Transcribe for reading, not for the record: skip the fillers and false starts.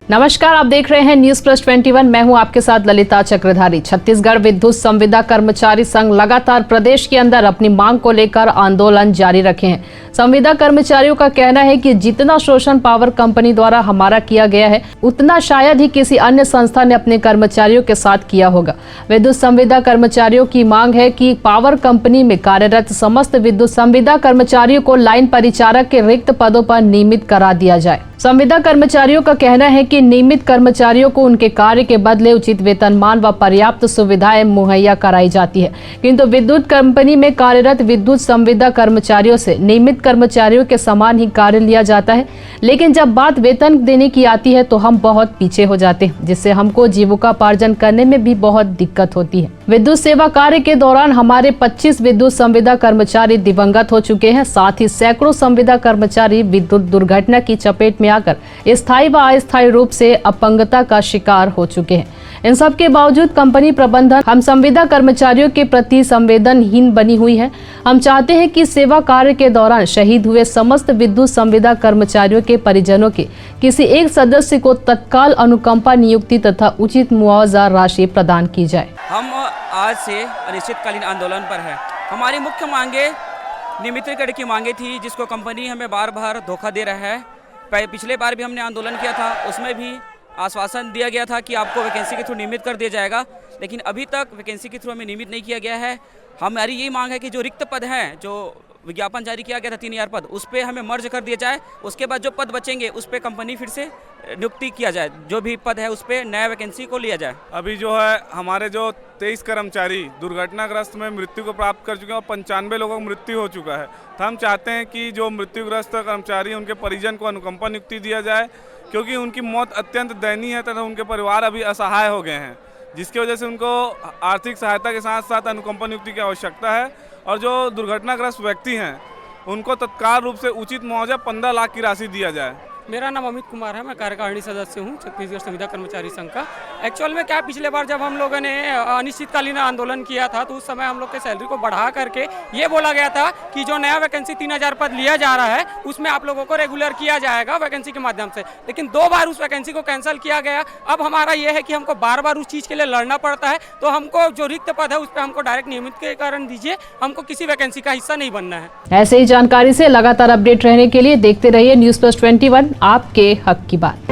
नमस्कार, आप देख रहे हैं न्यूज प्लस 21। मैं हूं आपके साथ ललिता चक्रधारी। छत्तीसगढ़ विद्युत संविदा कर्मचारी संघ लगातार प्रदेश के अंदर अपनी मांग को लेकर आंदोलन जारी रखे हैं। संविदा कर्मचारियों का कहना है कि जितना शोषण पावर कंपनी द्वारा हमारा किया गया है, उतना शायद ही किसी अन्य संस्था ने अपने कर्मचारियों के साथ किया होगा। विद्युत संविदा कर्मचारियों की मांग है कि पावर कंपनी में कार्यरत समस्त विद्युत संविदा कर्मचारियों को लाइन परिचारक के रिक्त पदों पर नियमित करा दिया जाए। संविदा कर्मचारियों का कहना है कि नियमित कर्मचारियों को उनके कार्य के बदले उचित वेतनमान व पर्याप्त सुविधाएं मुहैया कराई जाती है, किंतु विद्युत कंपनी में कार्यरत विद्युत संविदा कर्मचारियों से नियमित कर्मचारियों के समान ही कार्य लिया जाता है। लेकिन जब बात वेतन देने की आती है तो हम बहुत पीछे हो जाते हैं, जिससे हमको जीविकोपार्जन करने में भी बहुत दिक्कत होती है। विद्युत सेवा कार्य के दौरान हमारे 25 विद्युत संविदा कर्मचारी दिवंगत हो चुके हैं। साथ ही सैकड़ों संविदा कर्मचारी विद्युत दुर्घटना की चपेट में आकर स्थायी व अस्थायी रूप से अपंगता का शिकार हो चुके हैं। इन सब के बावजूद कंपनी प्रबंधन हम संविदा कर्मचारियों के प्रति संवेदनहीन बनी हुई है। हम चाहते हैं कि सेवा कार्य के दौरान शहीद हुए समस्त विद्युत संविदा कर्मचारियों के परिजनों के किसी एक सदस्य को तत्काल अनुकंपा नियुक्ति तथा उचित मुआवजा राशि प्रदान की जाए। हम आज से अनिश्चितकालीन आंदोलन पर है। हमारी मुख्य मांगे नियमितीकरण की मांगे थी, जिसको कंपनी हमें बार बार धोखा दे रहा है। पिछले बार भी हमने आंदोलन किया था, उसमें भी आश्वासन दिया गया था कि आपको वैकेंसी के थ्रू नियमित कर दिया जाएगा, लेकिन अभी तक वैकेंसी के थ्रू हमें नियमित नहीं किया गया है। हमारी यही मांग है कि जो रिक्त पद हैं, जो विज्ञापन जारी किया गया था 3000 पद, उस पर हमें मर्ज कर दिया जाए। उसके बाद जो पद बचेंगे उस पर कंपनी फिर से नियुक्ति किया जाए। जो भी पद है उस पर नया वैकेंसी को लिया जाए। अभी जो है हमारे जो 23 कर्मचारी दुर्घटनाग्रस्त में मृत्यु को प्राप्त कर चुके हैं और 95 लोगों की मृत्यु हो चुका है। तो हम चाहते हैं कि जो मृत्युग्रस्त कर्मचारी उनके परिजन को अनुकंपा नियुक्ति दिया जाए, क्योंकि उनकी मौत अत्यंत दयनीय है तथा उनके परिवार अभी असहाय हो गए हैं, जिसकी वजह से उनको आर्थिक सहायता के साथ साथ अनुकंपा नियुक्ति की आवश्यकता है। और जो दुर्घटनाग्रस्त व्यक्ति हैं उनको तत्काल रूप से उचित मुआवजा 15 लाख की राशि दिया जाए। मेरा नाम अमित कुमार है, मैं कार्यकारिणी सदस्य हूँ छत्तीसगढ़ संविदा कर्मचारी संघ का। एक्चुअल में क्या, पिछले बार जब हम लोगों ने अनिश्चितकालीन आंदोलन किया था तो उस समय हम लोग के सैलरी को बढ़ा करके ये बोला गया था कि जो नया वैकेंसी 3000 पद लिया जा रहा है उसमें आप लोगों को रेगुलर किया जाएगा वैकेंसी के माध्यम से। लेकिन 2 बार उस वैकेंसी को कैंसिल किया गया। अब हमारा ये है कि हमको बार बार उस चीज़ के लिए लड़ना पड़ता है। तो हमको जो रिक्त पद है उस पर हमको डायरेक्ट नियमितीकरण दीजिए, हमको किसी वैकेंसी का हिस्सा नहीं बनना है। ऐसे ही जानकारी से लगातार अपडेट रहने के लिए देखते रहिए न्यूज प्लस 21, आपके हक की बात।